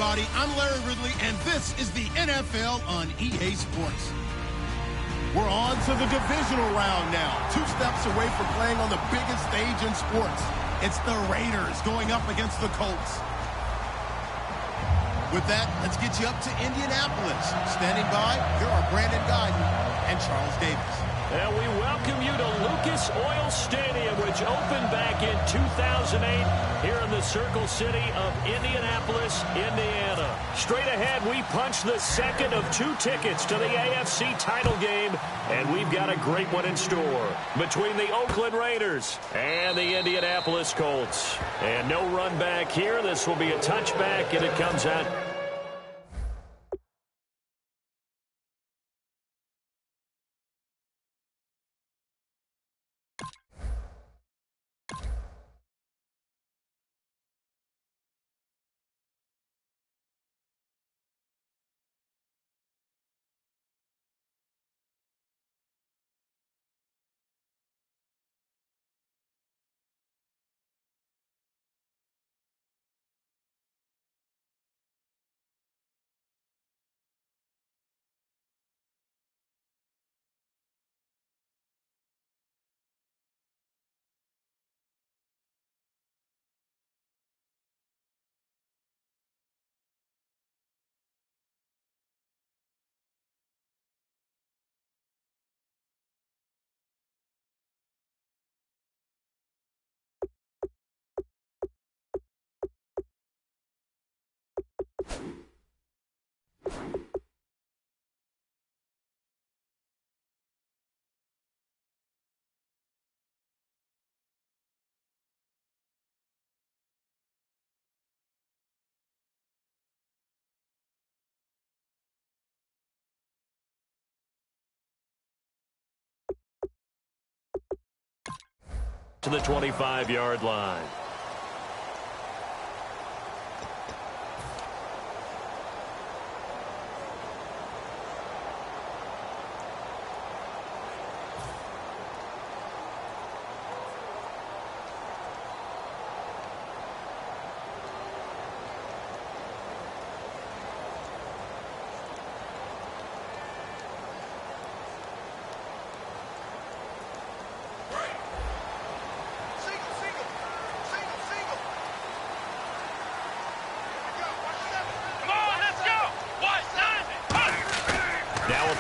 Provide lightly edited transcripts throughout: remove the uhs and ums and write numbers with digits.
everybody. I'm Larry Ridley, and this is the NFL on EA Sports. We're on to the divisional round now. 2 steps away from playing on the biggest stage in sports. It's the Raiders going up against the Colts. With that, let's get you up to Indianapolis. Standing by, here are Brandon Guyton and Charles Davis. And we welcome you to Lucas Oil Stadium, which opened back in 2008 here in the Circle City of Indianapolis, Indiana. Straight ahead, we punch the second of 2 tickets to the AFC title game, and we've got a great one in store between the Oakland Raiders and the Indianapolis Colts. And no run back here. This will be a touchback, and it comes out. To the 25-yard line.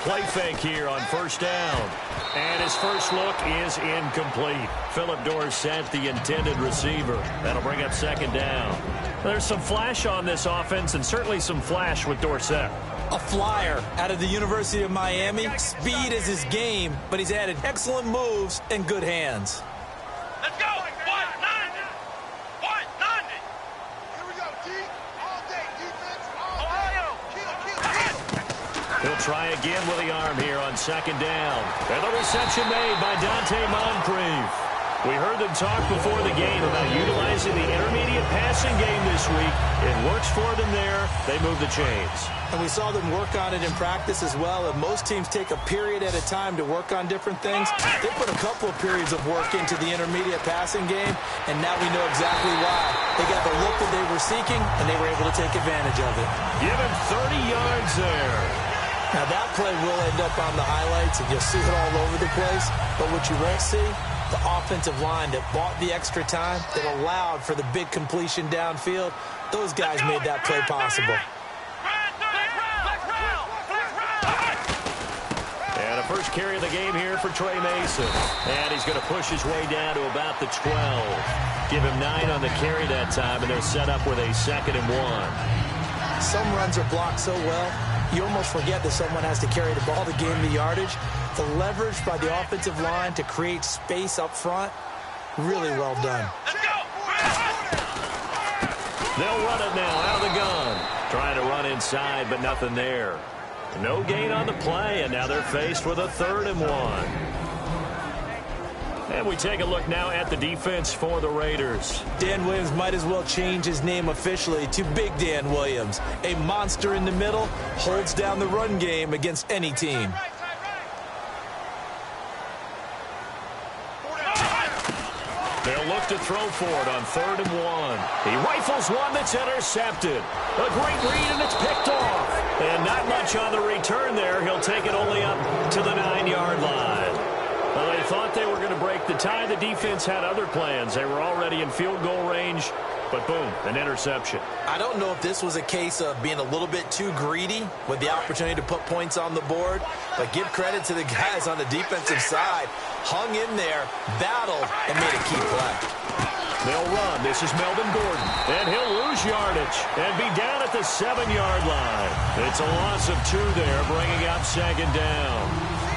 Play fake here on first down. And his first look is incomplete. Philip Dorsett, the intended receiver. That'll bring up second down. There's some flash on this offense, and certainly some flash with Dorsett. A flyer out of the University of Miami. Speed is his game, but he's added excellent moves and good hands. Let's go! 190! 190! Here we go, D. All day, defense, all Ohio. He'll try again with the arm here on second down. And the reception made by Dante Moncrief. We heard them talk before the game about utilizing the intermediate passing game this week. It works for them there. They move the chains. And we saw them work on it in practice as well. And most teams take a period at a time to work on different things. They put a couple of periods of work into the intermediate passing game, and now we know exactly why. They got the look that they were seeking, and they were able to take advantage of it. Give him 30 yards there. Now, that play will end up on the highlights, and you'll see it all over the place. But what you won't see, the offensive line that bought the extra time, that allowed for the big completion downfield, those guys made that play possible. And a first carry of the game here for Trey Mason. And he's going to push his way down to about the 12. Give him 9 on the carry that time, and they're set up with a 2nd and 1. Some runs are blocked so well, you almost forget that someone has to carry the ball to gain the yardage. The leverage by the offensive line to create space up front, really well done. They'll run it now out of the gun. Trying to run inside, but nothing there. No gain on the play, and now they're faced with a 3rd and 1. And we take a look now at the defense for the Raiders. Dan Williams might as well change his name officially to Big Dan Williams. A monster in the middle, holds down the run game against any team. They'll look left to throw for it on 3rd and 1. He rifles one that's intercepted. A great read, and it's picked off. And not much on the return there. He'll take it only up to the 9-yard line. Well, they thought they were going to break the tie. The defense had other plans. They were already in field goal range. But boom, an interception. I don't know if this was a case of being a little bit too greedy with the opportunity to put points on the board, but give credit to the guys on the defensive side. Hung in there, battled, and made a key play. They'll run. This is Melvin Gordon. And he'll lose yardage and be down at the 7-yard line. It's a loss of 2 there, bringing up 2nd down.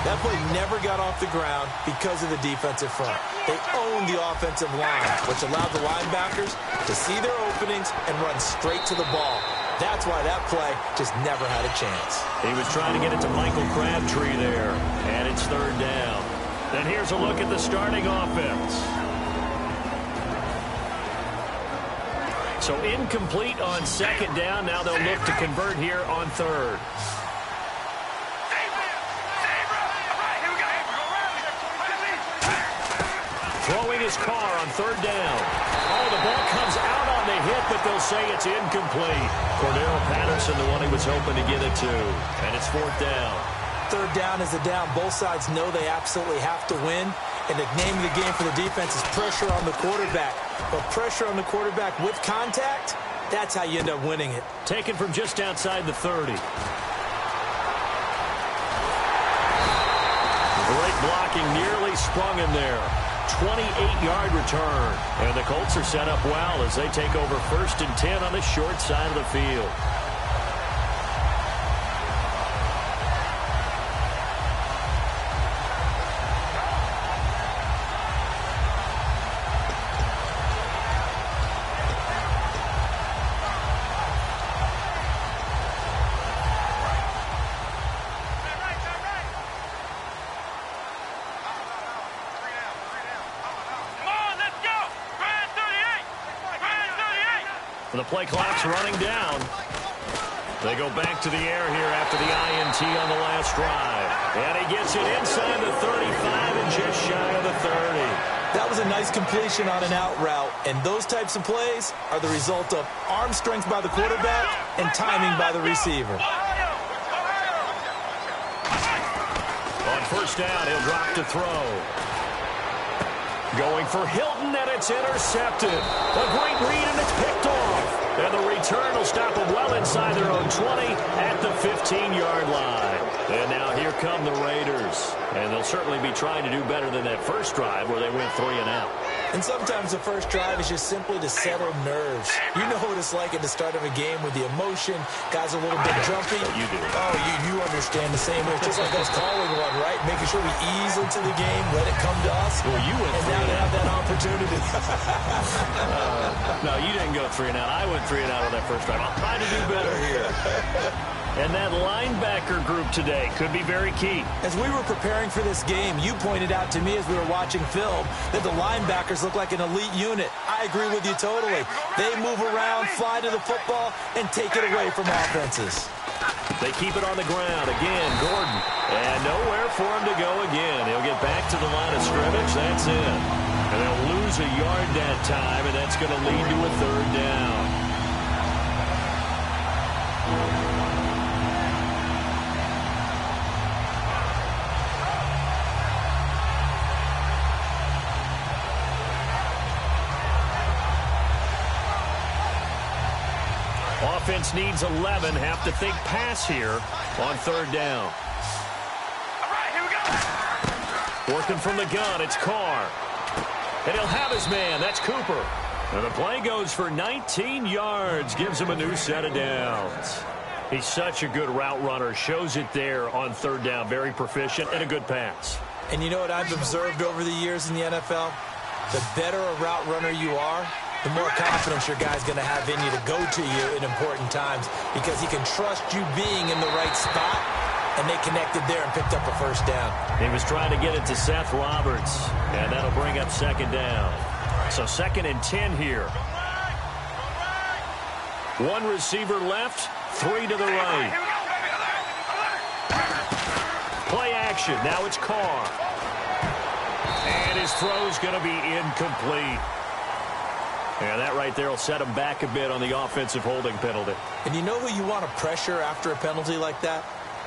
That play never got off the ground because of the defensive front. They owned the offensive line, which allowed the linebackers to see their openings and run straight to the ball. That's why that play just never had a chance. He was trying to get it to Michael Crabtree there, and it's 3rd down. And here's a look at the starting offense. So incomplete on 2nd down. Now they'll look to convert here on 3rd. Throwing his car on 3rd down. Oh, the ball comes out on the hit, but they'll say it's incomplete. Cordero Patterson, the one he was hoping to get it to. And it's 4th down. 3rd down is a down. Both sides know they absolutely have to win. And the name of the game for the defense is pressure on the quarterback. But pressure on the quarterback with contact, that's how you end up winning it. Taken from just outside the 30. Great blocking, nearly sprung him there. 28-yard return. And the Colts are set up well as they take over 1st and 10 on the short side of the field. The play clock's running down. They go back to the air here after the INT on the last drive. And he gets it inside the 35 and just shy of the 30. That was a nice completion on an out route. And those types of plays are the result of arm strength by the quarterback and timing by the receiver. On 1st down, he'll drop to throw. Going for Hilton, and it's intercepted. A great read, and it's picked off. And the return will stop them well inside their own 20 at the 15-yard line. And now here come the Raiders. And they'll certainly be trying to do better than that first drive where they went 3 and out. And sometimes the first drive is just simply to settle nerves. You know what it's like at the start of a game with the emotion. Guys are a little bit jumpy. You do. Oh, you understand the same way. It's just like us calling one, right? Making sure we ease into the game, let it come to us. Well, you went and now they have that opportunity. No, you didn't go 3 and out. I went 3 and out on that first drive. I'll try to do better here. And that linebacker group today could be very key. As we were preparing for this game, you pointed out to me as we were watching film that the linebackers look like an elite unit. I agree with you totally. They move around, fly to the football, and take it away from offenses. They keep it on the ground. Again, Gordon. And nowhere for him to go again. He'll get back to the line of scrimmage. That's it. And they'll lose a yard that time, and that's going to lead to a 3rd down. Offense needs 11. Have to think pass here on 3rd down. All right, here we go. Working from the gun, it's Carr. And he'll have his man. That's Cooper. And the play goes for 19 yards. Gives him a new set of downs. He's such a good route runner. Shows it there on 3rd down. Very proficient and a good pass. And you know what I've observed over the years in the NFL? The better a route runner you are, the more confidence your guy's going to have in you to go to you in important times because he can trust you being in the right spot, and they connected there and picked up a 1st down. He was trying to get it to Seth Roberts, and that'll bring up 2nd down. So 2nd and 10 here. 1 receiver left, 3 to the right. Play action. Now it's Carr. And his throw's going to be incomplete. And that right there will set him back a bit on the offensive holding penalty. And you know who you want to pressure after a penalty like that?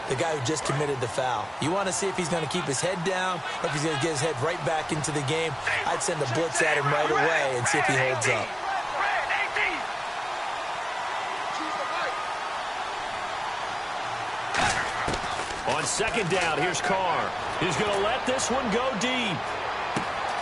The guy who just committed the foul. You want to see if he's going to keep his head down or if he's going to get his head right back into the game. I'd send a blitz at him right away and see if he holds up. On second down, here's Carr. He's going to let this one go deep.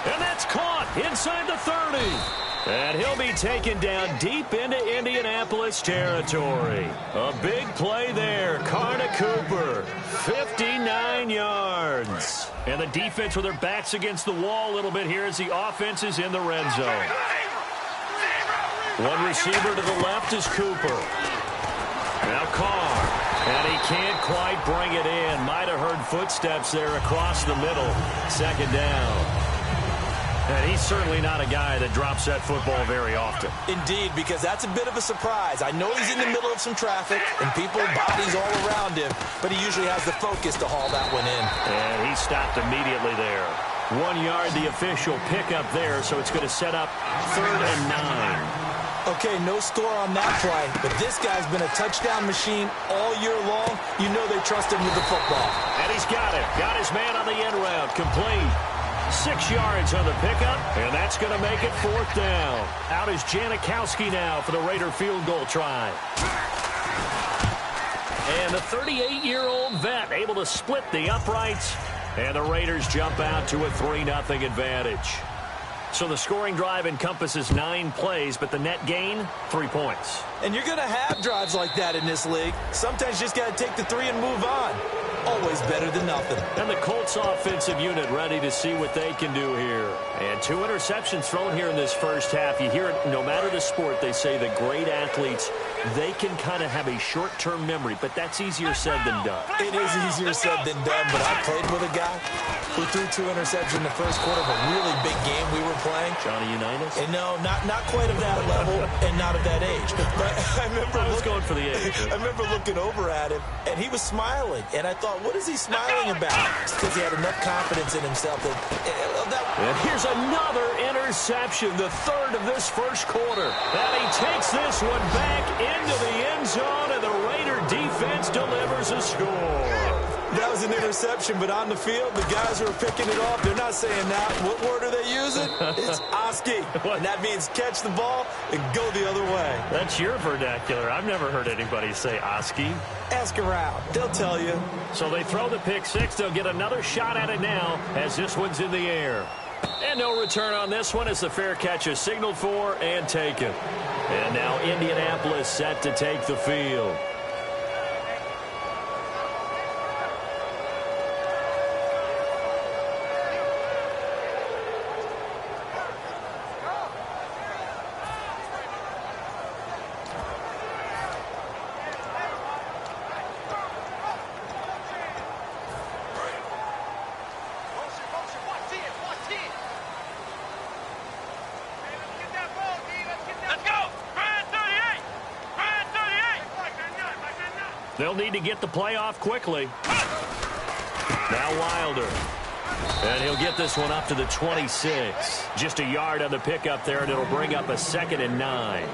And that's caught inside the 30. And he'll be taken down deep into Indianapolis territory. A big play there. Carr to Cooper. 59 yards. And the defense with their backs against the wall a little bit here as the offense is in the red zone. One receiver to the left is Cooper. Now Carr. And he can't quite bring it in. Might have heard footsteps there across the middle. Second down. And he's certainly not a guy that drops that football very often. Indeed, because that's a bit of a surprise. I know he's in the middle of some traffic and people, bodies all around him, but he usually has the focus to haul that one in. And he stopped immediately there. 1 yard, the official pickup there, so it's going to set up 3rd and 9. Okay, no score on that play, but this guy's been a touchdown machine all year long. You know they trust him with the football. And he's got it. Got his man on the end route. Complete. 6 yards on the pickup, and that's going to make it 4th down. Out is Janikowski now for the Raider field goal try. And the 38-year-old vet able to split the uprights, and the Raiders jump out to a 3-0 advantage. So the scoring drive encompasses 9 plays, but the net gain, 3 points. And you're going to have drives like that in this league. Sometimes you just got to take the 3 and move on. Always better than nothing. And the Colts offensive unit ready to see what they can do here. And 2 interceptions thrown here in this first half. You hear it, no matter the sport, they say the great athletes, they can kind of have a short-term memory, but that's easier said than done. It is easier said than done, but I played with a guy who threw 2 interceptions in the first quarter of a really big game we were playing. Johnny Unitas? And no, not quite of that level and not of that age. But I was going for the age. I remember looking over at him, and he was smiling. And I thought, what is he smiling about? It's because he had enough confidence in himself that and here's another interception, the 3rd of this first quarter. And he takes this one back into the end zone, and the Raider defense delivers a score. That was an interception, but on the field, the guys who are picking it off, they're not saying that. What word are they using? It's Oski. And that means catch the ball and go the other way. That's your vernacular. I've never heard anybody say Oski. Ask around. They'll tell you. So they throw the pick 6. They'll get another shot at it now as this one's in the air. And no return on this one as the fair catch is signaled for and taken. And now Indianapolis set to take the field. They'll need to get the play off quickly. Now Wilder. And he'll get this one up to the 26. Just a yard on the pickup there, and it'll bring up a 2nd and 9.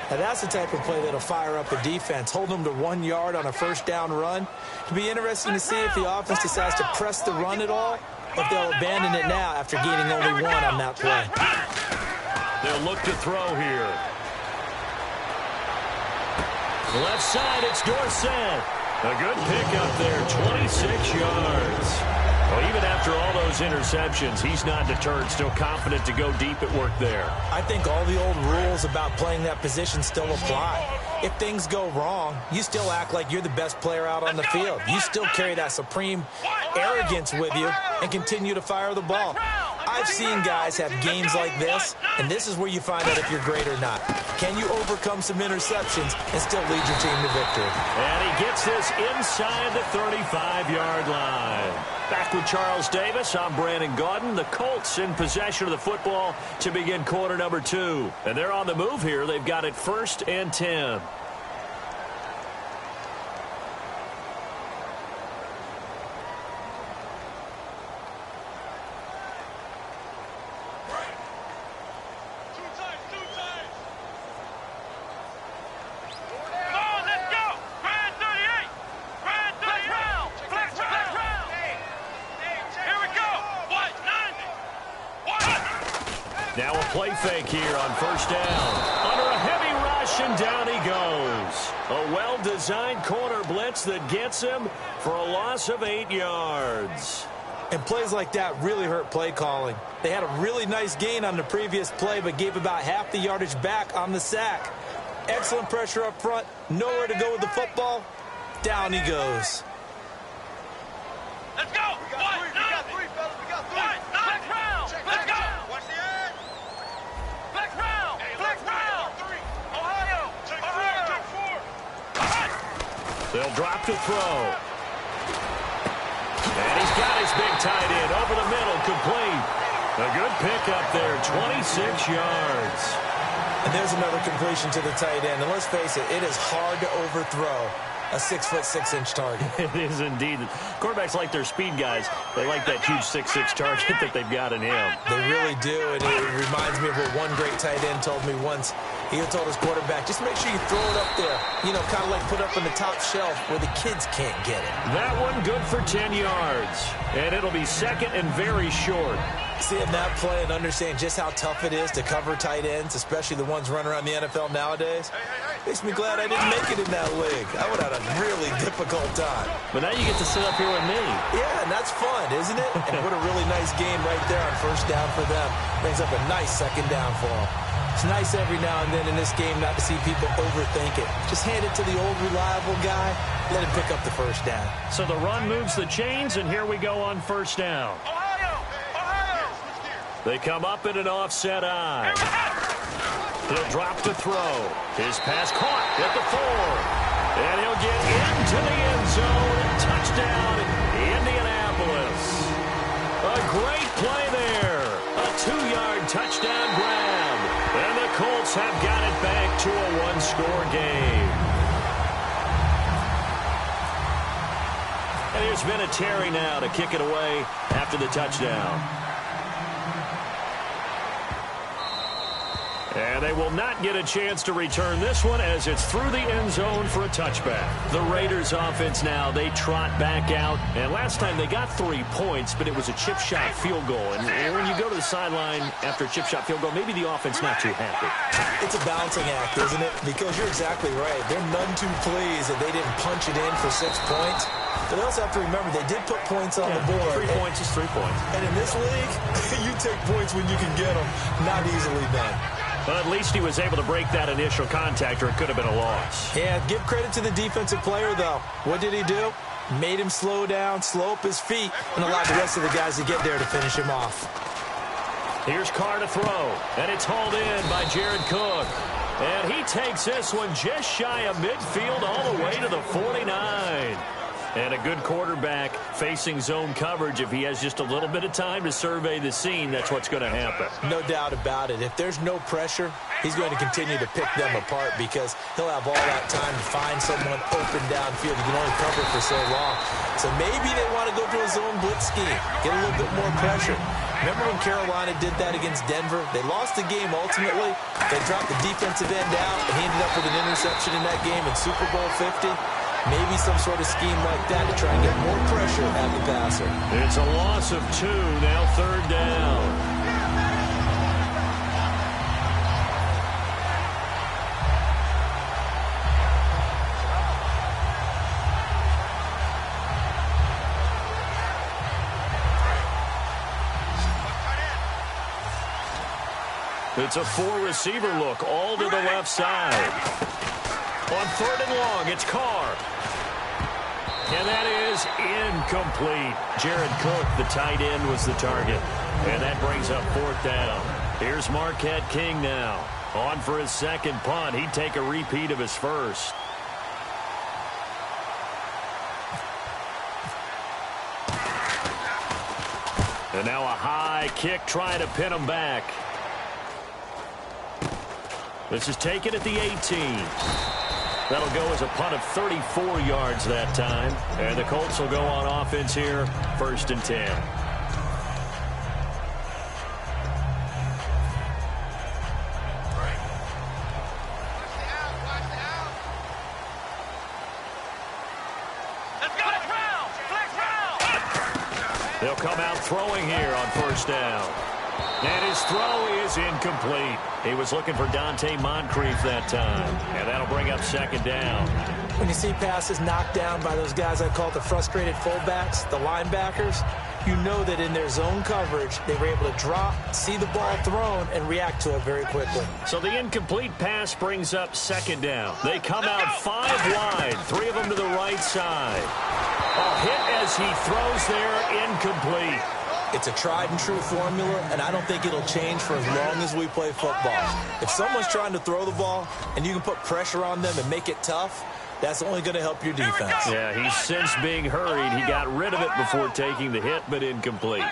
Now that's the type of play that'll fire up a defense. Hold them to 1 yard on a first down run. It'll be interesting to see if the offense decides to press the run at all, or if they'll abandon it now after gaining only 1 on that play. They'll look to throw here. Left side, it's Dorsett. A good pickup there, 26 yards. Well, even after all those interceptions, he's not deterred, still confident to go deep at work there. I think all the old rules about playing that position still apply. If things go wrong, you still act like you're the best player out on the field. You still carry that supreme arrogance with you and continue to fire the ball. I've seen guys have games like this, and this is where you find out if you're great or not. Can you overcome some interceptions and still lead your team to victory? And he gets this inside the 35-yard line. Back with Charles Davis, I'm Brandon Gaudin. The Colts in possession of the football to begin quarter number 2. And they're on the move here. They've got it 1st and 10. Now a play fake here on first down. Under a heavy rush, and down he goes. A well-designed corner blitz that gets him for a loss of 8 yards. And plays like that really hurt play calling. They had a really nice gain on the previous play, but gave about half the yardage back on the sack. Excellent pressure up front. Nowhere to go with the football. Down he goes. Let's go. We got three, fellas. We got three. Flex round. Let's go. Watch the edge. Flex round. Flex round. Ohio. Take four. They'll drop to throw. And he's got his big tight end over the middle, complete. A good pickup there, 26 yards. And there's another completion to the tight end. And let's face it, it is hard to overthrow a 6'6" target. It is indeed. Quarterbacks like their speed guys. They like that huge 6'6" target that they've got in him. They really do, and it reminds me of what one great tight end told me once. He had told his quarterback, just make sure you throw it up there. You know, kind of like put up on the top shelf where the kids can't get it. That one good for 10 yards. And it'll be second and very short. Seeing that play and understand just how tough it is to cover tight ends, especially the ones running around the NFL nowadays, makes me glad I didn't make it in that league. I would have had a really difficult time. But now you get to sit up here with me. Yeah, and that's fun, isn't it? And what a really nice game right there on first down for them. Brings up a nice second down for them. It's nice every now and then in this game not to see people overthink it. Just hand it to the old reliable guy, let him pick up the first down. So the run moves the chains, and here we go on first down. They come up in an offset eye. He'll drop to throw. His pass caught at the 4. And he'll get into the end zone. Touchdown, Indianapolis. A great play there. A 2-yard touchdown grab. And the Colts have got it back to a 1-score game. And there's been a Terry now to kick it away after the touchdown. And they will not get a chance to return this one as it's through the end zone for a touchback. The Raiders offense now, they trot back out. And last time they got 3 points, but it was a chip shot field goal. And when you go to the sideline after a chip shot field goal, maybe the offense not too happy. It's a balancing act, isn't it? Because you're exactly right. They're none too pleased that they didn't punch it in for 6 points. But they also have to remember they did put points on the board. 3 points is 3 points. And in this league, you take points when you can get them. Not easily done. But at least he was able to break that initial contact, or it could have been a loss. Yeah, give credit to the defensive player, though. What did he do? Made him slow down, slow up his feet, and allowed the rest of the guys to get there to finish him off. Here's Carr to throw, and it's hauled in by Jared Cook. And he takes this one just shy of midfield all the way to the 49. And a good quarterback facing zone coverage. If he has just a little bit of time to survey the scene, that's what's going to happen. No doubt about it. If there's no pressure, he's going to continue to pick them apart because he'll have all that time to find someone open downfield. You can only cover for so long. So maybe they want to go to a zone blitz scheme, get a little bit more pressure. Remember when Carolina did that against Denver? They lost the game ultimately. They dropped the defensive end out, and he ended up with an interception in that game in Super Bowl 50. Maybe some sort of scheme like that to try and get more pressure at the passer. It's a loss of 2, now third down. It's a 4-receiver look, all to the left side. On third and long, it's Carr. And that is incomplete. Jared Cook, the tight end, was the target. And that brings up fourth down. Here's Marquette King now. On for his second punt. He'd take a repeat of his first. And now a high kick trying to pin him back. This is taken at the 18. That'll go as a punt of 34 yards that time. And the Colts will go on offense here, 1st and 10. They'll come out throwing here on 1st down. And his throw is incomplete. He was looking for Dante Moncrief that time. And that'll bring up second down. When you see passes knocked down by those guys I call the frustrated fullbacks, the linebackers, you know that in their zone coverage, they were able to drop, see the ball thrown, and react to it very quickly. So the incomplete pass brings up second down. They come out 5 wide, 3 of them to the right side. A hit as he throws there, incomplete. It's a tried-and-true formula, and I don't think it'll change for as long as we play football. If someone's trying to throw the ball and you can put pressure on them and make it tough, that's only going to help your defense. Yeah, he's since being hurried. He got rid of it before taking the hit, but incomplete.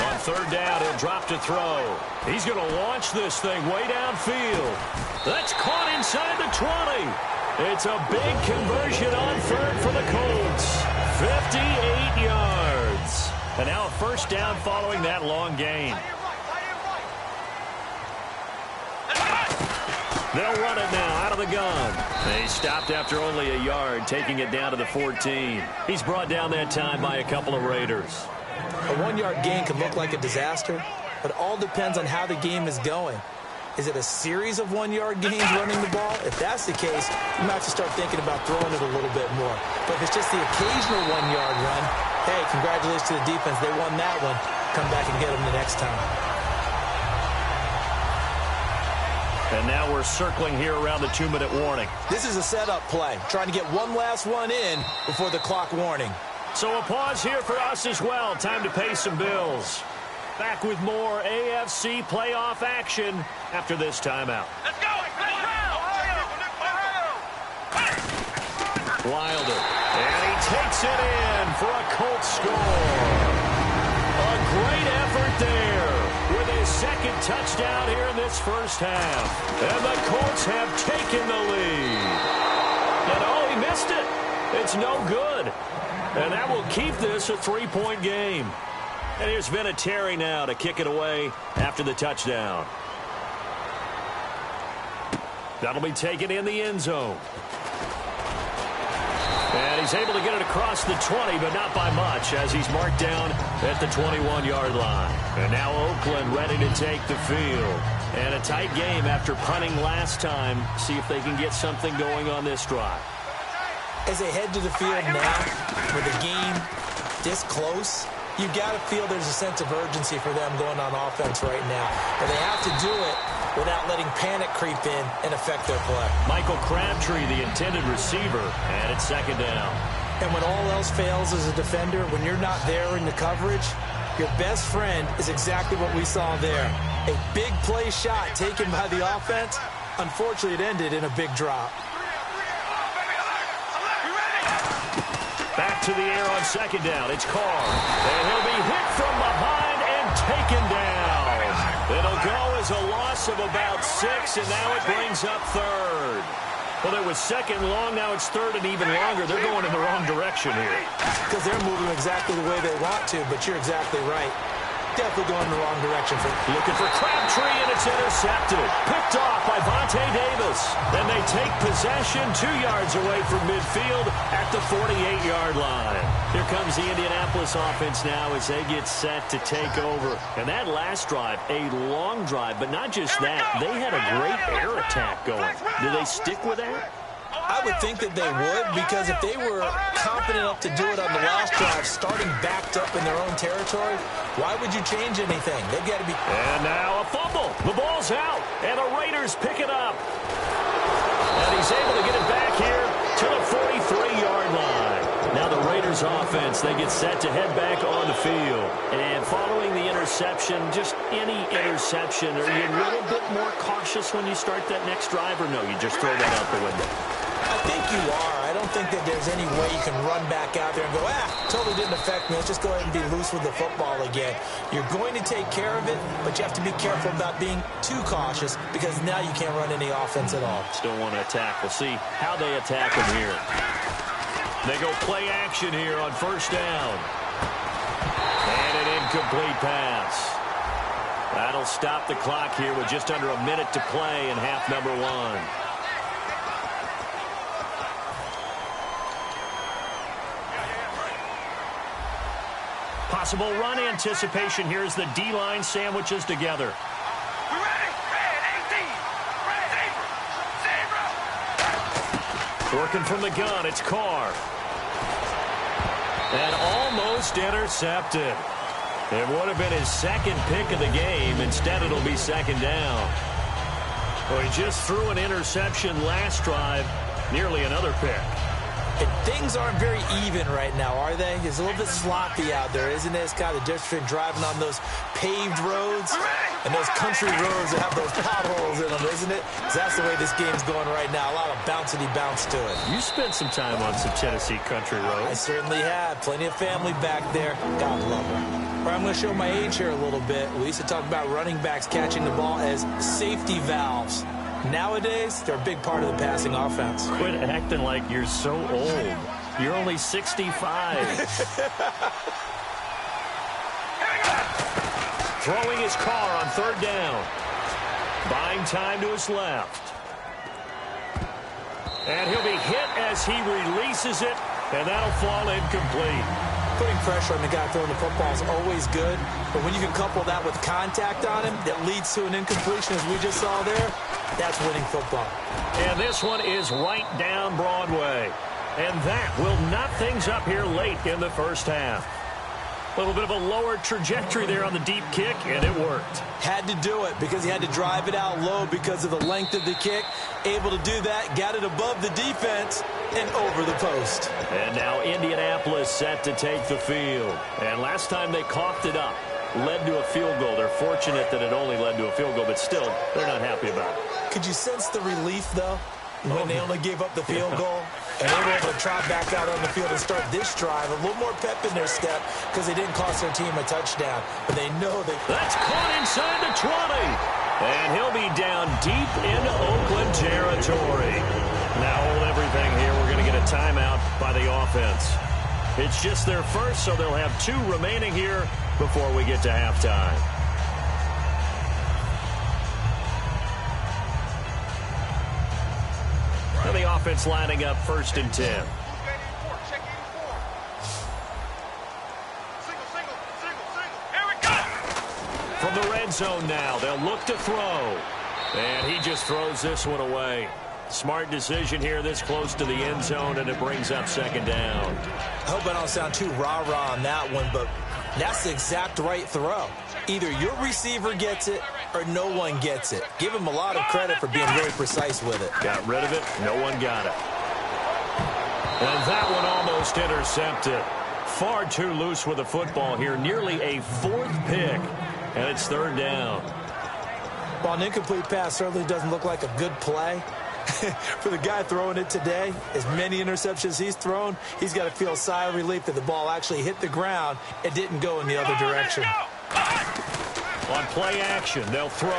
On third down, he'll drop to throw. He's going to launch this thing way downfield. That's caught inside the 20. It's a big conversion on third for the Colts. 58 yards. And now a first down following that long gain. They'll run it now out of the gun. They stopped after only a yard, taking it down to the 14. He's brought down that time by a couple of Raiders. A 1-yard gain can look like a disaster, but all depends on how the game is going. Is it a series of 1-yard gains running the ball? If that's the case, you might have to start thinking about throwing it a little bit more. But if it's just the occasional 1-yard run, hey, congratulations to the defense. They won that one. Come back and get them the next time. And now we're circling here around the 2-minute warning. This is a setup play, trying to get one last one in before the clock warning. So a pause here for us as well. Time to pay some bills. Back with more AFC playoff action after this timeout. Let's go! Wilder. And he takes it in for a Colts score. A great effort there with his second touchdown here in this first half. And the Colts have taken the lead. And oh, he missed it. It's no good. And that will keep this a 3-point game. And here's Vinatieri now to kick it away after the touchdown. That'll be taken in the end zone. And he's able to get it across the 20, but not by much, as he's marked down at the 21-yard line. And now Oakland ready to take the field. And a tight game after punting last time. See if they can get something going on this drive. As they head to the field now, with the game this close, you've got to feel there's a sense of urgency for them going on offense right now. But they have to do it without letting panic creep in and affect their play. Michael Crabtree, the intended receiver, and it's second down. And when all else fails as a defender, when you're not there in the coverage, your best friend is exactly what we saw there. A big play shot taken by the offense. Unfortunately, it ended in a big drop. Back to the air on second down. It's Carr. And he'll be hit from behind and taken down. It'll go as a loss of about 6, and now it brings up third. Well, it was second long. Now it's third and even longer. They're going in the wrong direction here. Because they're moving exactly the way they want to, but you're exactly right. Definitely going in the wrong direction. Looking for Crabtree, and it's intercepted. Picked off by Vontae Davis. Then they take possession 2 yards away from midfield at the 48-yard line. Here comes the Indianapolis offense now as they get set to take over. And that last drive, a long drive, but not just that. They had a great air attack going. Do they stick with that? I would think that they would, because if they were confident enough to do it on the last drive, starting backed up in their own territory, why would you change anything? They've got to be... And now a fumble. The ball's out, and the Raiders pick it up. And he's able to get it back here to the 43-yard line. Now the Raiders offense, they get set to head back on the field. And following the interception, just any interception, are you a little bit more cautious when you start that next drive, or no, you just throw that out the window? I think you are. I don't think that there's any way you can run back out there and go, totally didn't affect me. Let's just go ahead and be loose with the football again. You're going to take care of it, but you have to be careful about being too cautious, because now you can't run any offense at all. Still want to attack. We'll see how they attack them here. They go play action here on first down. And an incomplete pass. That'll stop the clock here with just under a minute to play in half number 1. Possible run anticipation here as the D-line sandwiches together. We ready? Red 18. Red zebra. Working from the gun, it's Carr. And almost intercepted. It would have been his second pick of the game. Instead, it'll be second down. Well, he just threw an interception last drive. Nearly another pick. And things aren't very even right now, are they? It's a little bit sloppy out there, isn't it? It's kind of the difference between driving on those paved roads and those country roads that have those potholes in them, isn't it? 'Cause that's the way this game's going right now. A lot of bouncy bounce to it. You spent some time on some Tennessee country I roads. certainly have. Plenty of family back there. God love them. Or I'm going to show my age here a little bit. We used to talk about running backs catching the ball as safety valves. Nowadays, they're a big part of the passing offense. Quit acting like you're so old. You're only 65. Throwing his car on third down. Buying time to his left. And he'll be hit as he releases it, and that'll fall incomplete. Putting pressure on the guy throwing the football is always good, but when you can couple that with contact on him that leads to an incompletion, as we just saw there, that's winning football. And this one is right down Broadway. And that will knot things up here late in the first half. A little bit of a lower trajectory there on the deep kick, and it worked. Had to do it because he had to drive it out low because of the length of the kick. Able to do that, got it above the defense and over the post. And now Indianapolis set to take the field. And last time they coughed it up, led to a field goal. They're fortunate that it only led to a field goal, but still, they're not happy about it. Could you sense the relief, though, when they only gave up the field goal? And they were able to trot back out on the field and start this drive. A little more pep in their step because they didn't cost their team a touchdown. But they know they... That's caught inside the 20. And he'll be down deep into Oakland territory. Now hold everything here. We're going to get a timeout by the offense. It's just their first, so they'll have 2 remaining here before we get to halftime. Now the offense lining up 1st and 10. Check 84. Single. Here we go. From the red zone now, they'll look to throw. And he just throws this one away. Smart decision here this close to the end zone, and it brings up 2nd down. I hope I don't sound too rah-rah on that one, but that's the exact right throw. Either your receiver gets it or no one gets it. Give him a lot of credit for being really precise with it. Got rid of it. No one got it. And that one almost intercepted. Far too loose with the football here. Nearly a 4th pick. And it's 3rd down. While an incomplete pass certainly doesn't look like a good play, for the guy throwing it today, as many interceptions he's thrown, he's got to feel a sigh of relief that the ball actually hit the ground and didn't go in the other direction. On play action, they'll throw.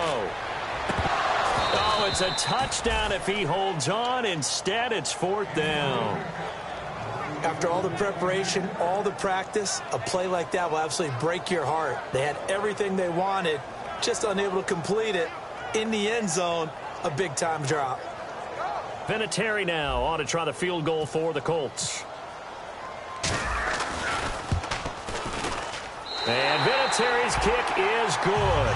Oh, it's a touchdown if he holds on. Instead, it's 4th down. After all the preparation, all the practice, a play like that will absolutely break your heart. They had everything they wanted, just unable to complete it. In the end zone, a big-time drop. Vinatieri now on to try the field goal for the Colts. And Vinatieri's kick is good.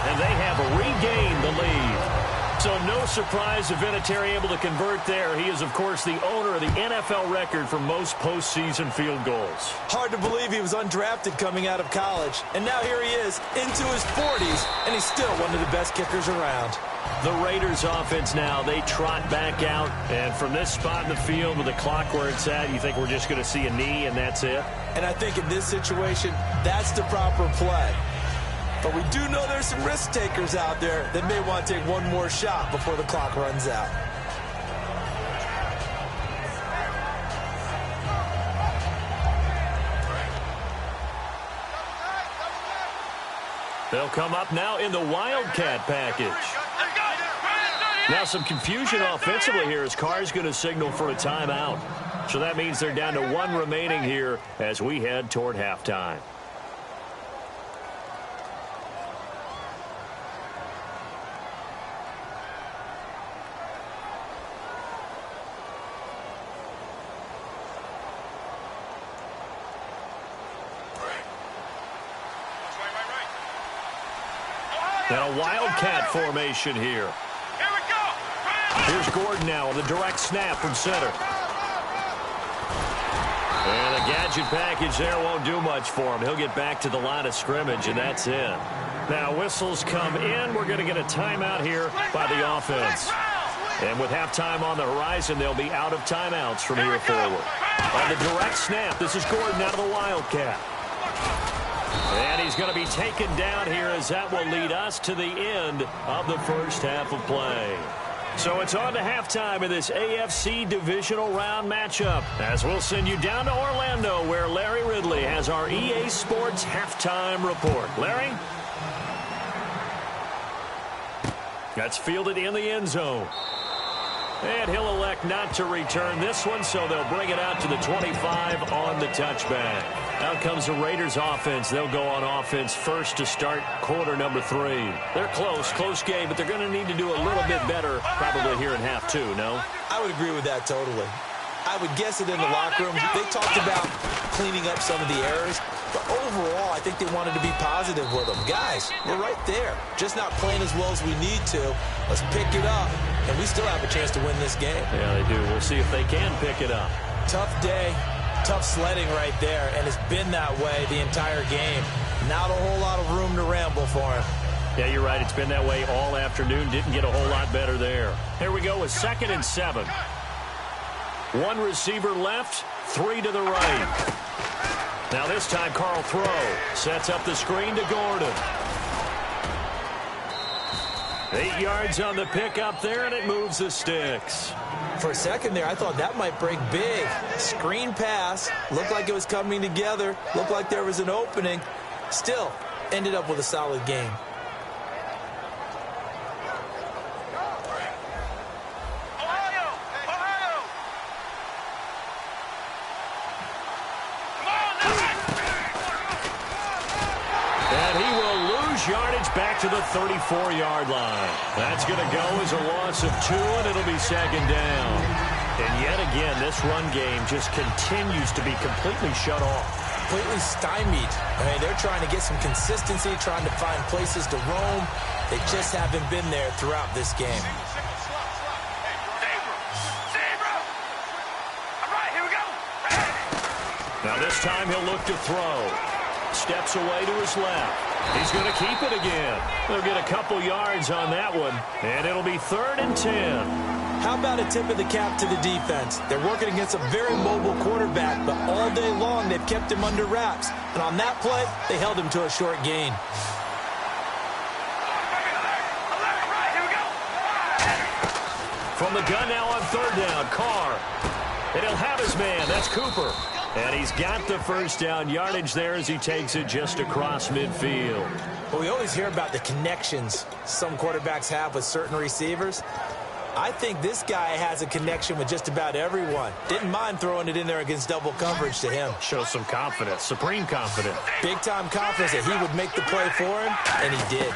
And they have regained the lead. So no surprise if Vinatieri able to convert there. He is, of course, the owner of the NFL record for most postseason field goals. Hard to believe he was undrafted coming out of college. And now here he is into his 40s, and he's still one of the best kickers around. The Raiders offense now, they trot back out. And from this spot in the field with the clock where it's at, you think we're just going to see a knee and that's it? And I think in this situation, that's the proper play. But we do know there's some risk takers out there that may want to take one more shot before the clock runs out. They'll come up now in the Wildcat package. Now some confusion offensively here as Carr's going to signal for a timeout. So that means they're down to 1 remaining here as we head toward halftime. Now a wildcat formation here. Here we go. Here's Gordon now on the direct snap from center. And the gadget package there won't do much for him. He'll get back to the line of scrimmage, and that's it. Now whistles come in. We're going to get a timeout here by the offense. And with halftime on the horizon, they'll be out of timeouts from here forward. On the direct snap, this is Gordon out of the wildcat. And he's going to be taken down here as that will lead us to the end of the first half of play. So it's on to halftime in this AFC divisional round matchup, as we'll send you down to Orlando, where Larry Ridley has our EA Sports halftime report. Larry? That's fielded in the end zone. And he'll elect not to return this one, so they'll bring it out to the 25 on the touchback. Out comes the Raiders offense. They'll go on offense first to start quarter number 3. They're close game, but they're going to need to do a little bit better probably here in half 2, no? I would agree with that totally. I would guess it in the locker room. They talked about cleaning up some of the errors, but overall, I think they wanted to be positive with them. Guys, we're right there. Just not playing as well as we need to. Let's pick it up, and we still have a chance to win this game. Yeah, they do. We'll see if they can pick it up. Tough day, tough sledding right there, and it's been that way the entire game. Not a whole lot of room to ramble for him. Yeah, you're right. It's been that way all afternoon. Didn't get a whole lot better there. Here we go with 2nd and 7. 1 receiver left, 3 to the right. Now this time, Carl throw. Sets up the screen to Gordon. 8 yards on the pickup there, and it moves the sticks. For a second there, I thought that might break big. Screen pass. Looked like it was coming together. Looked like there was an opening. Still, ended up with a solid game. Yardage back to the 34-yard line. That's going to go as a loss of 2, and it'll be 2nd down. And yet again, this run game just continues to be completely shut off. Completely stymied. I mean, they're trying to get some consistency, trying to find places to roam. They just haven't been there throughout this game. Now this time he'll look to throw. Steps away to his left. He's going to keep it again. They'll get a couple yards on that one, and it'll be 3rd and 10. How about a tip of the cap to the defense? They're working against a very mobile quarterback, but all day long they've kept him under wraps. And on that play, they held him to a short gain. From the gun now on 3rd down, Carr. And he'll have his man. That's Cooper. And he's got the first down yardage there as he takes it just across midfield. Well, we always hear about the connections some quarterbacks have with certain receivers. I think this guy has a connection with just about everyone. Didn't mind throwing it in there against double coverage to him. Shows some confidence, supreme confidence. Big-time confidence that he would make the play for him, and he did.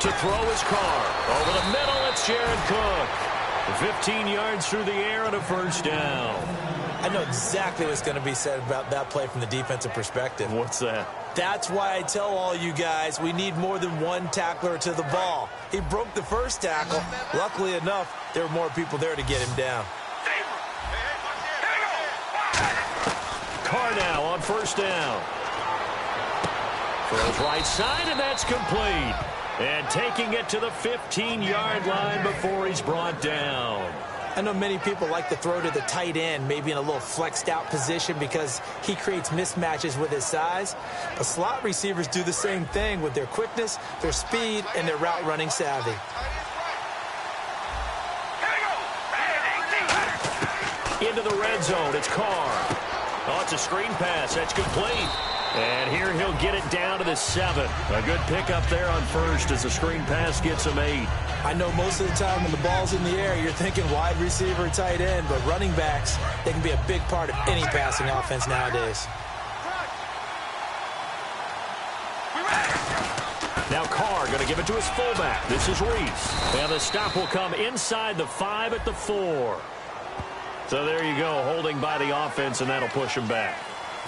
To throw his Carr. Over the middle, it's Jared Cook. 15 yards through the air and a first down. I know exactly what's going to be said about that play from the defensive perspective. What's that? That's why I tell all you guys we need more than one tackler to the ball. He broke the first tackle. Luckily enough, there were more people there to get him down. Carr now on first down. Throws right side, and that's complete. And taking it to the 15-yard line before he's brought down. I know many people like to throw to the tight end, maybe in a little flexed out position because he creates mismatches with his size. But slot receivers do the same thing with their quickness, their speed, and their route running savvy. Into the red zone, it's Carr. Oh, it's a screen pass, that's complete. And here he'll get it down to the 7. A good pickup there on first as the screen pass gets him 8. I know most of the time when the ball's in the air, you're thinking wide receiver, tight end, but running backs, they can be a big part of any passing offense nowadays. Now Carr going to give it to his fullback. This is Reese. And the stop will come inside the 5 at the 4. So there you go, holding by the offense, and that'll push him back.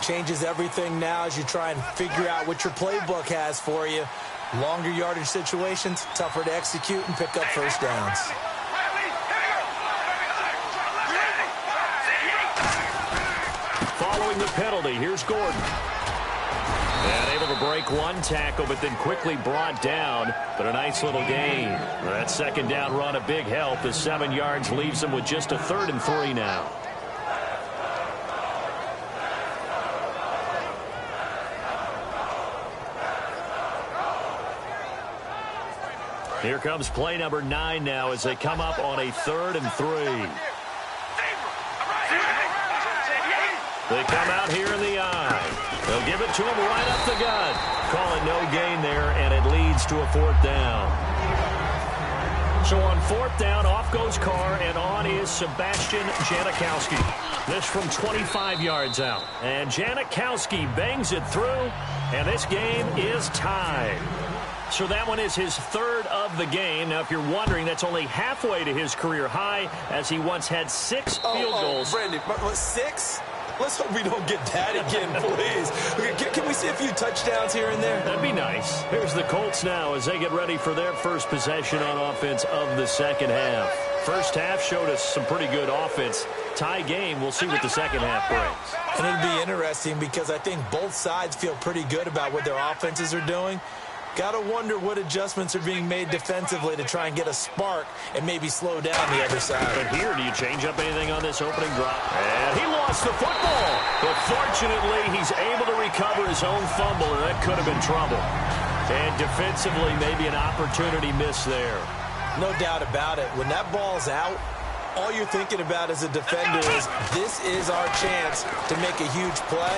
Changes everything now as you try and figure out what your playbook has for you. Longer yardage situations, tougher to execute and pick up first downs. Following the penalty, here's Gordon. And able to break one tackle, but then quickly brought down. But a nice little gain. That second down run, a big help. The 7 yards leaves them with just a 3rd and 3 now. Here comes play number 9 now as they come up on a 3rd and 3. They come out here in the eye. They'll give it to him right up the gut. Calling no gain there, and it leads to a 4th down. So on 4th down, off goes Carr, and on is Sebastian Janikowski. This from 25 yards out. And Janikowski bangs it through, and this game is tied. So that one is his 3rd of the game. Now, if you're wondering, that's only halfway to his career high, as he once had 6 field goals. Brandon, 6? Let's hope we don't get that again, please. Can we see a few touchdowns here and there? That'd be nice. Here's the Colts now as they get ready for their first possession on offense of the second half. First half showed us some pretty good offense. Tie game, we'll see what the second half brings. And it'll be interesting because I think both sides feel pretty good about what their offenses are doing. Got to wonder what adjustments are being made defensively to try and get a spark and maybe slow down the other side. But here, do you change up anything on this opening drop? And he lost the football. But fortunately, he's able to recover his own fumble, and that could have been trouble. And defensively, maybe an opportunity miss there. No doubt about it. When that ball's out, all you're thinking about as a defender is, this is our chance to make a huge play.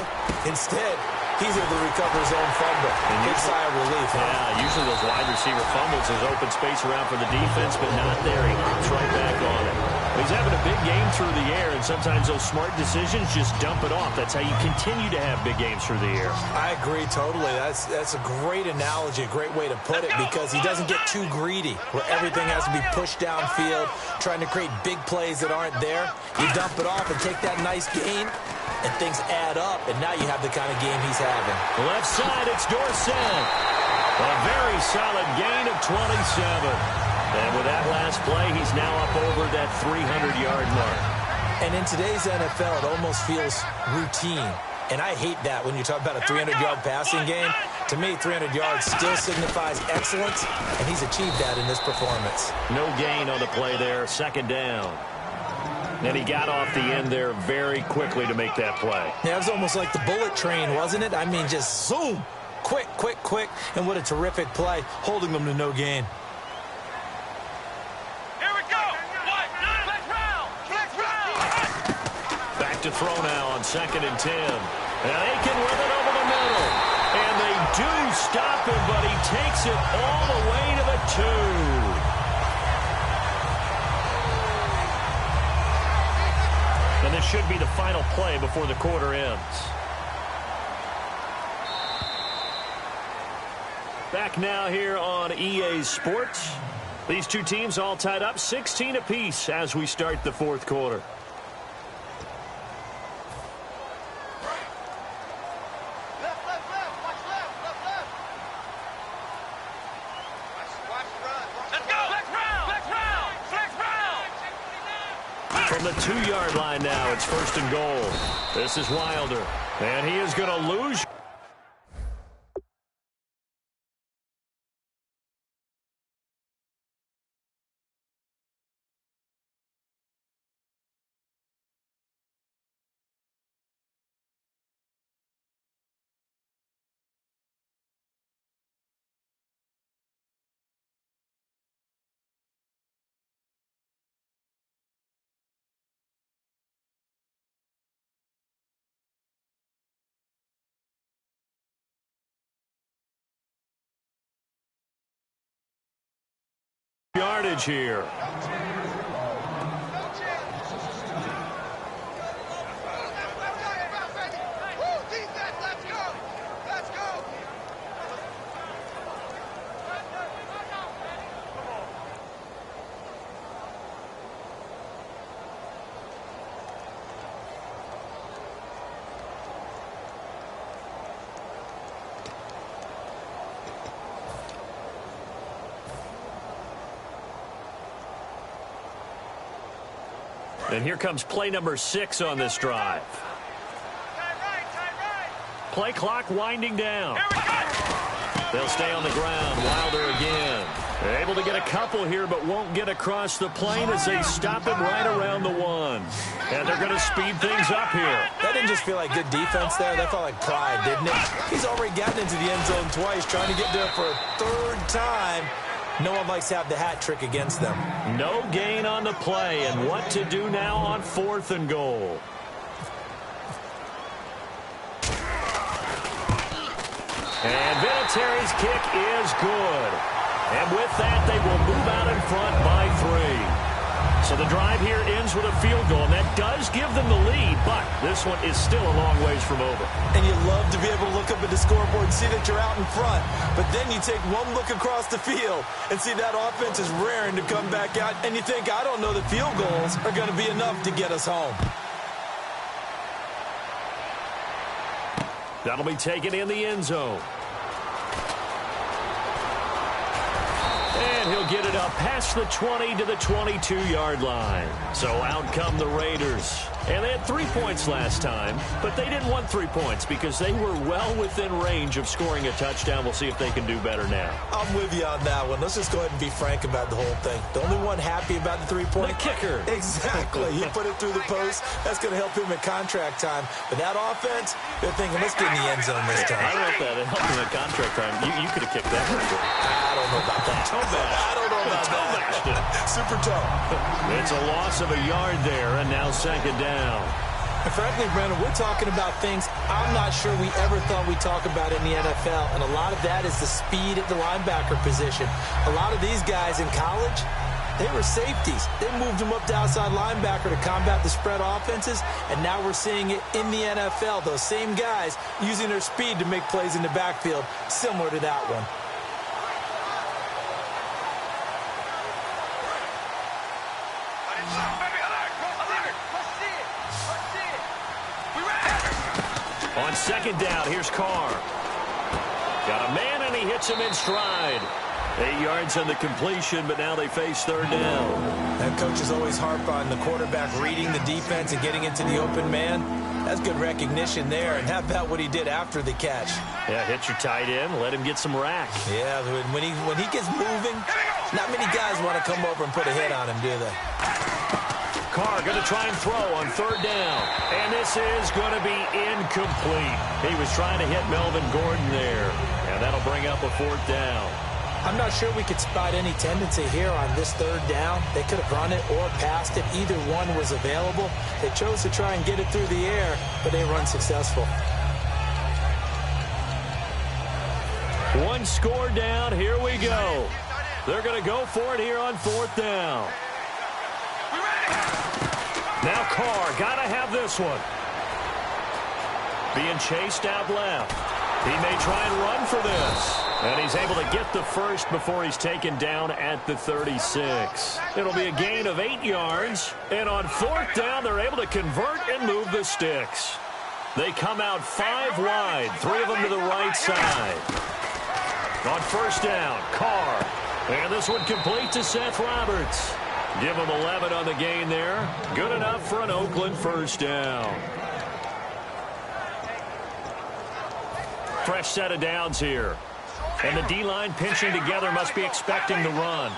Instead, he's able to recover his own fumble. Big sigh of relief. Yeah, usually those wide receiver fumbles, there's open space around for the defense, but not there. He hops right back on it. He's having a big game through the air, and sometimes those smart decisions just dump it off. That's how you continue to have big games through the air. I agree totally. That's a great analogy, a great way to put it, because he doesn't get too greedy where everything has to be pushed downfield, trying to create big plays that aren't there. You dump it off and take that nice gain, and things add up, and now you have the kind of game he's having. Left side, it's Dorsett. A very solid gain of 27. And with that last play, he's now up over that 300-yard mark. And in today's NFL, it almost feels routine. And I hate that when you talk about a 300-yard passing game. To me, 300 yards still signifies excellence, and he's achieved that in this performance. No gain on the play there, 2nd down. And he got off the end there very quickly to make that play. Yeah, it was almost like the bullet train, wasn't it? I mean, just zoom, quick, quick, quick, and what a terrific play, holding them to no gain. To throw now on 2nd and 10. And Aiken with it over the middle. And they do stop him, but he takes it all the way to the 2. And this should be the final play before the quarter ends. Back now here on EA Sports. These two teams all tied up 16 apiece as we start the 4th quarter. From the 2-yard line now, it's 1st and goal. This is Wilder, and he is going to lose. Yardage here. And here comes play number 6 on this drive. Play clock winding down. They'll stay on the ground. Wilder again. They're able to get a couple here, but won't get across the plane as they stop him right around the 1. And they're going to speed things up here. That didn't just feel like good defense there. That felt like pride, didn't it? He's already gotten into the end zone twice, trying to get there for a 3rd time. No one likes to have the hat trick against them. No gain on the play, and what to do now on 4th and goal. And Vinatieri's kick is good. And with that, they will move out in front by 3. So the drive here ends with a field goal, and that does give them the lead, but this one is still a long ways from over. And you love to be able to look up at the scoreboard and see that you're out in front. But then you take one look across the field and see that offense is raring to come back out, and you think, I don't know that field goals are going to be enough to get us home. That'll be taken in the end zone. And he'll get it up past the 20 to the 22-yard line. So out come the Raiders. And they had 3 points last time, but they didn't want 3 points because they were well within range of scoring a touchdown. We'll see if they can do better now. I'm with you on that one. Let's just go ahead and be frank about the whole thing. The only one happy about the 3-point. The kicker. Exactly. He put it through the post. That's going to help him at contract time. But that offense, they're thinking, let's get in the end zone this time. I don't know if that helped him at contract time. You could have kicked that one. I don't know about that. I don't know about that. Super toe. It's a loss of a yard there, and now 2nd down. And frankly, Brandon, we're talking about things I'm not sure we ever thought we'd talk about in the NFL, and a lot of that is the speed at the linebacker position. A lot of these guys in college, they were safeties. They moved them up to outside linebacker to combat the spread offenses, and now we're seeing it in the NFL. Those same guys using their speed to make plays in the backfield, similar to that one. On 2nd down, here's Carr. Got a man, and he hits him in stride. 8 yards on the completion, but now they face 3rd down. That coach is always harp on the quarterback reading the defense and getting into the open man. That's good recognition there. And how about what he did after the catch? Yeah, hit your tight end, let him get some rack. Yeah, when he gets moving, not many guys want to come over and put a hit on him, do they? Carr going to try and throw on 3rd down. And this is going to be incomplete. He was trying to hit Melvin Gordon there. And that'll bring up a 4th down. I'm not sure we could spot any tendency here on this 3rd down. They could have run it or passed it. Either one was available. They chose to try and get it through the air, but they were unsuccessful. 1 score down. Here we go. They're going to go for it here on 4th down. Now Carr, got to have this one. Being chased out left. He may try and run for this. And he's able to get the first before he's taken down at the 36. It'll be a gain of 8 yards. And on 4th down, they're able to convert and move the sticks. They come out 5 wide, 3 of them to the right side. On 1st down, Carr. And this one complete to Seth Roberts. Give him 11 on the gain there. Good enough for an Oakland 1st down. Fresh set of downs here. And the D-line pinching together must be expecting the run.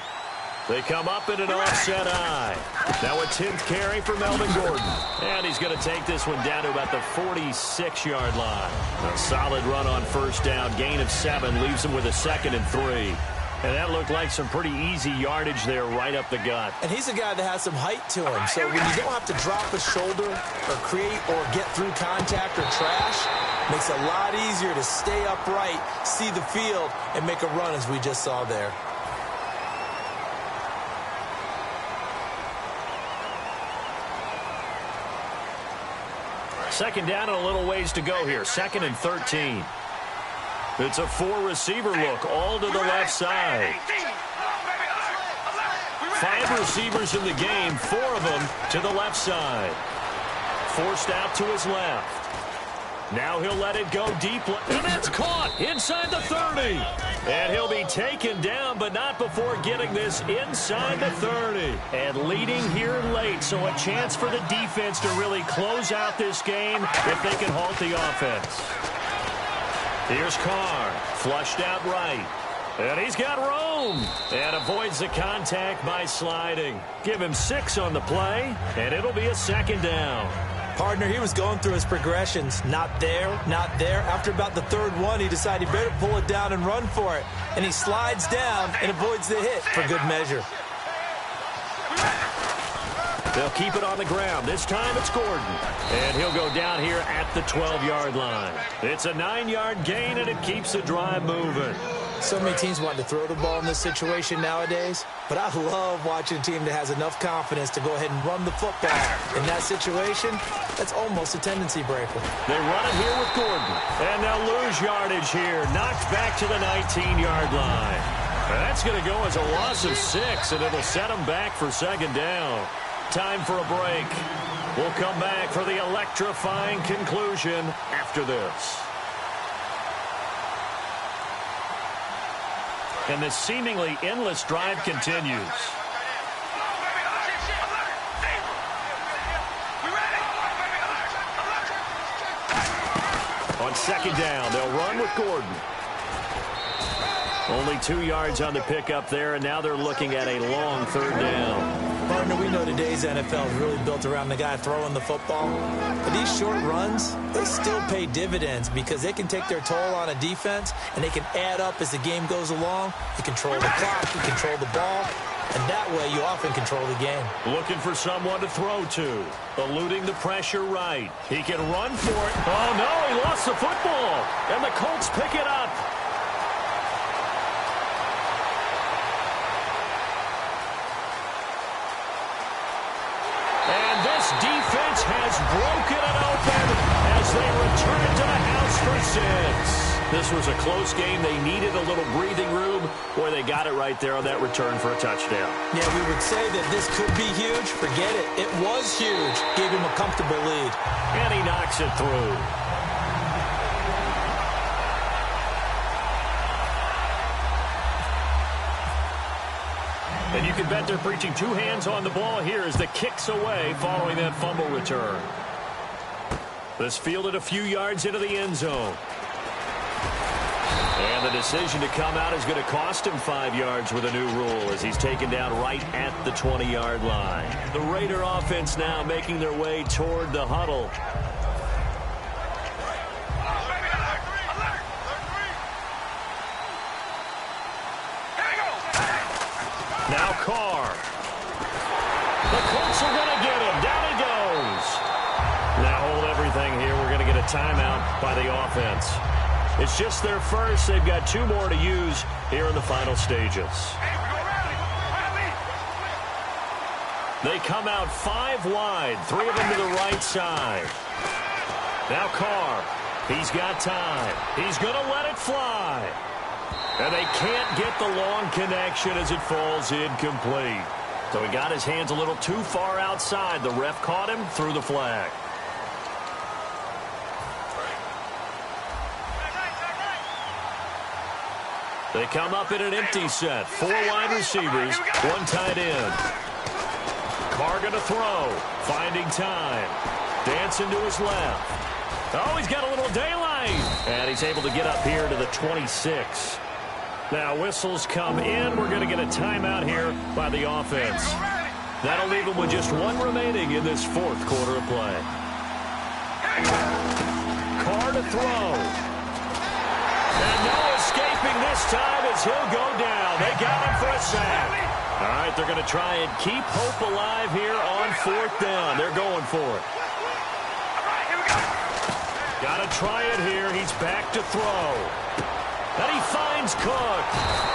They come up in an offset eye. Now a 10th carry for Melvin Gordon. And he's going to take this one down to about the 46-yard line. A solid run on 1st down. Gain of 7 leaves him with a 2nd and 3. And that looked like some pretty easy yardage there right up the gut. And he's a guy that has some height to him. So when you don't have to drop a shoulder or create or get through contact or trash, makes it a lot easier to stay upright, see the field, and make a run as we just saw there. Second down and a little ways to go here. 2nd and 13. It's a 4-receiver look, all to the left side. 5 receivers in the game, 4 of them to the left side. Forced out to his left. Now he'll let it go deep, and it's caught inside the 30. And he'll be taken down, but not before getting this inside the 30. And leading here late, so a chance for the defense to really close out this game if they can halt the offense. Here's Carr, flushed out right. And he's got room. And avoids the contact by sliding. Give him 6 on the play, and it'll be a second down. Partner, he was going through his progressions. Not there, not there. After about the third one, he decided he better pull it down and run for it. And he slides down and avoids the hit for good measure. They'll keep it on the ground. This time it's Gordon. And he'll go down here at the 12-yard line. It's a 9-yard gain, and it keeps the drive moving. So many teams want to throw the ball in this situation nowadays, but I love watching a team that has enough confidence to go ahead and run the football. In that situation, that's almost a tendency breaker. They run it here with Gordon, and they'll lose yardage here. Knocked back to the 19-yard line. That's going to go as a loss of 6, and it'll set them back for second down. Time for a break. We'll come back for the electrifying conclusion after this. And this seemingly endless drive continues. On second down, they'll run with Gordon. Only 2 yards on the pickup there, and now they're looking at a long third down. Partner, we know today's NFL is really built around the guy throwing the football. But these short runs, they still pay dividends because they can take their toll on a defense, and they can add up as the game goes along. You control the clock, you control the ball, and that way you often control the game. Looking for someone to throw to. Eluding the pressure right. He can run for it. Oh, no, he lost the football. And the Colts pick it up. Defense has broken it open as they return to the house for 6. This was a close game. They needed a little breathing room. Boy, they got it right there on that return for a touchdown. Yeah, we would say that this could be huge. Forget it. It was huge. Gave him a comfortable lead. And he knocks it through. And you can bet they're preaching 2 hands on the ball here as the kick's away following that fumble return. This fielded a few yards into the end zone. And the decision to come out is going to cost him 5 yards with a new rule as he's taken down right at the 20-yard line. The Raider offense now making their way toward the huddle. Now Carr. The Colts are going to get him. Down he goes. Now hold everything here. We're going to get a timeout by the offense. It's just their first. They've got 2 more to use here in the final stages. They come out 5 wide. 3 of them to the right side. Now Carr. He's got time. He's going to let it fly. And they can't get the long connection as it falls incomplete. So he got his hands a little too far outside. The ref caught him, threw the flag. They come up in an empty set. 4 wide receivers, 1 tight end. Carr going to throw, finding time. Dancing to his left. Oh, he's got a little daylight. And he's able to get up here to the 26. Now whistles come in. We're going to get a timeout here by the offense. That'll leave them with just 1 remaining in this 4th quarter of play. Carr to throw. And no escaping this time as he'll go down. They got him for a sack. All right, they're going to try and keep hope alive here on 4th down. They're going for it. Got to try it here. He's back to throw. And he finds Cook.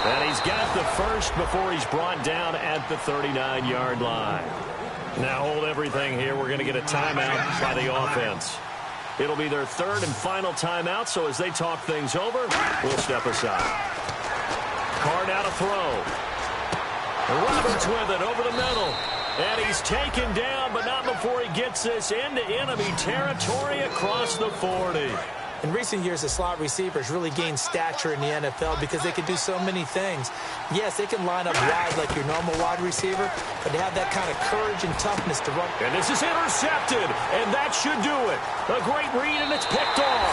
And he's got the first before he's brought down at the 39-yard line. Now hold everything here. We're going to get a timeout by the offense. It'll be their 3rd and final timeout, so as they talk things over, we'll step aside. Carr now to throw. Roberts with it over the middle. And he's taken down, but not before he gets this into enemy territory across the 40. In recent years, the slot receivers really gained stature in the NFL because they can do so many things. Yes, they can line up wide like your normal wide receiver, but they have that kind of courage and toughness to run. And this is intercepted, and that should do it. A great read, and it's picked off.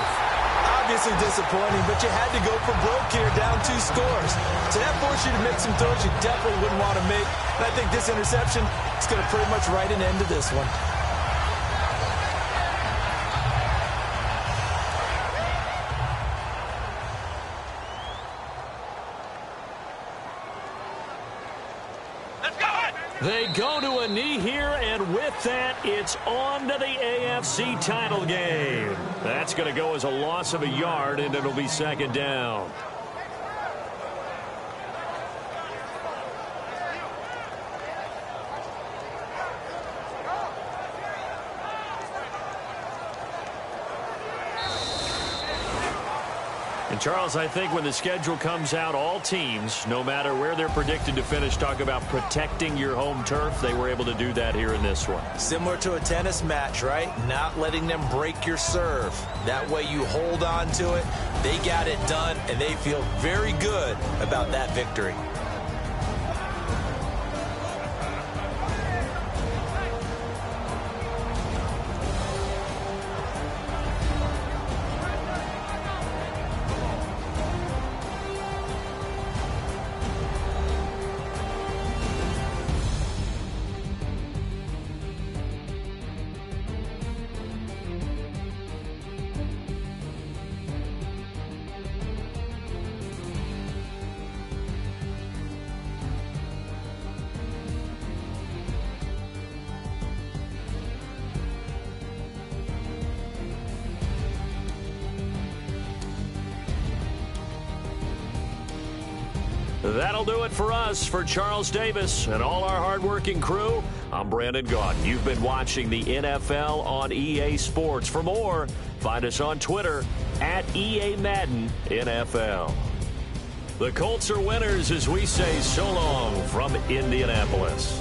Obviously disappointing, but you had to go for broke here, down 2 scores. So that forced you to make some throws you definitely wouldn't want to make. And I think this interception is going to pretty much write an end to this one. They go to a knee here, and with that, it's on to the AFC title game. That's going to go as a loss of a yard, and it'll be second down. And Charles, I think when the schedule comes out, all teams, no matter where they're predicted to finish, talk about protecting your home turf. They were able to do that here in this one. Similar to a tennis match, right? Not letting them break your serve. That way you hold on to it. They got it done, and they feel very good about that victory. That'll do it for us. For Charles Davis and all our hardworking crew, I'm Brandon Gaudin. You've been watching the NFL on EA Sports. For more, find us on Twitter at EA Madden NFL. The Colts are winners as we say so long from Indianapolis.